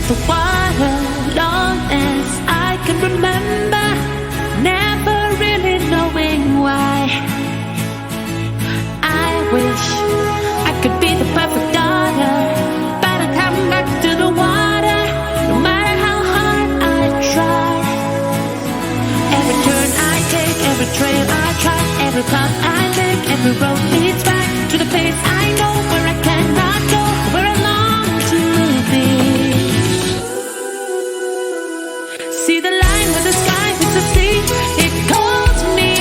the water long as I can remember, never really knowing why. I wish I could be the perfect daughter, but I come back to the water, no matter how hard I try. Every turn I take, every trail I try, every path I make, every road leads back to the place I know where I cannot go, where I long to be. See the line where the sky meets the sea, it calls me,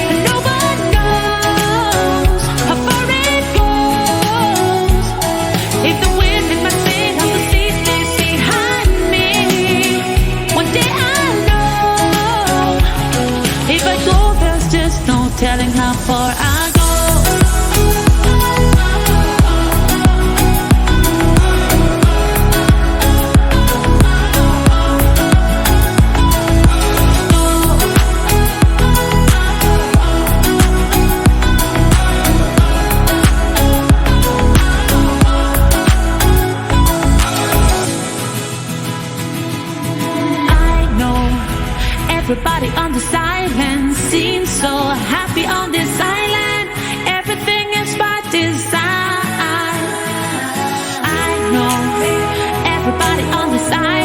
and no one knows how far it goes. If the wind hits my sail, how the sea stays behind me. One day I'll know. If I go, there's just no telling how far I'll go. Everybody on this island seems so happy on this island. Everything is by design. I know everybody on this island